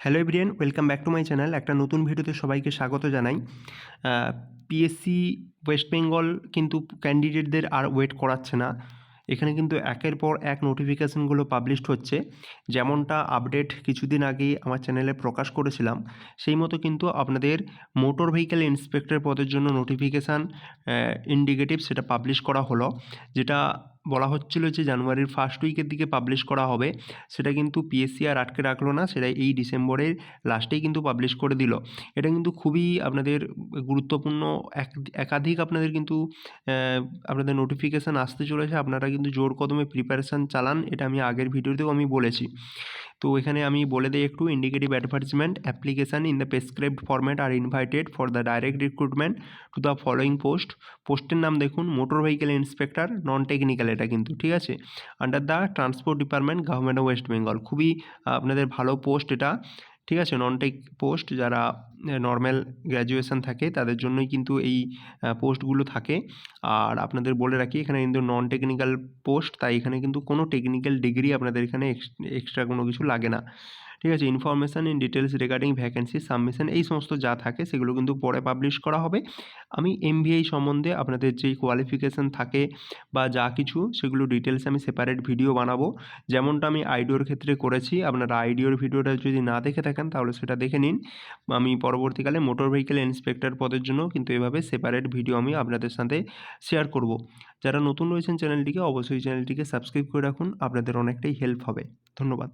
Hello everyone, welcome back to my channel. একটা নতুন ভিডিওতে সবাইকে স্বাগত জানাই। পিএসসি ওয়েস্ট বেঙ্গল কিন্তু ক্যান্ডিডেটদের আর ওয়েট করাচ্ছে না। এখানে কিন্তু একের পর এক নোটিফিকেশানগুলো পাবলিশড হচ্ছে। যেমনটা আপডেট কিছুদিন আগেই আমার চ্যানেলে প্রকাশ করেছিলাম, সেই মতো কিন্তু আপনাদের মোটর ভেহিক্যাল ইন্সপেক্টর পদের জন্য নোটিফিকেশান ইন্ডিকেটিভ সেটা পাবলিশ করা হলো। যেটা বলা হচ্ছিল যে জানুয়ারির ফার্স্ট উইকের দিকে পাবলিশ করা হবে, সেটা কিন্তু পিএসসি আর আটকে রাখলো না, সেটা এই ডিসেম্বরের লাস্টেই কিন্তু পাবলিশ করে দিল। এটা কিন্তু খুবই আপনাদের গুরুত্বপূর্ণ। একাধিক আপনাদের কিন্তু আপনাদের নোটিফিকেশান আসতে চলেছে। আপনারা কিন্তু জোর কদমে প্রিপারেশান চালান, এটা আমি আগের ভিডিওতেও আমি বলেছি। তো এখানে আমি বলে দিই একটু, indicative advertisement application in the prescribed format are invited for the direct recruitment to the following post. পোস্টের নাম দেখুন, motor vehicle inspector, non technical এটা কিন্তু, ঠিক আছে, under the transport department, government of West Bengal. খুবই আপনাদের ভালো পোস্ট এটা, ঠিক আছে। নন টেক পোস্ট, যারা নর্ম্যাল গ্র্যাজুয়েশন থাকে তাদের জন্যই কিন্তু এই পোস্টগুলো থাকে। আর আপনাদের বলে রাখি, এখানে কিন্তু নন টেকনিক্যাল পোস্ট, তাই এখানে কিন্তু কোনো টেকনিক্যাল ডিগ্রি আপনাদের এখানে এক্সট্রা কোনো কিছু লাগে না, ঠিক আছে। Information in details regarding vacancy submission, এই সমস্ত যা থাকে সেগুলো কিন্তু পরে পাবলিশ করা হবে। আমি এমভিআই সম্বন্ধে আপনাদের যেই কোয়ালিফিকেশান থাকে বা যা কিছু, সেগুলো ডিটেলস আমি সেপারেট ভিডিও বানাবো, যেমনটা আমি আইডিওর ক্ষেত্রে করেছি। আপনারা আইডিওর ভিডিওটা যদি না দেখে থাকেন তাহলে সেটা দেখে নিন। আমি পরবর্তীকালে মোটর ভেহিক্যাল ইন্সপেক্টর পদের জন্য কিন্তু এভাবে সেপারেট ভিডিও আমি আপনাদের সাথে শেয়ার করব। যারা নতুন রয়েছেন চ্যানেলটিকে, অবশ্যই চ্যানেলটিকে সাবস্ক্রাইব করে রাখুন, আপনাদের অনেকটাই হেল্প হবে। ধন্যবাদ।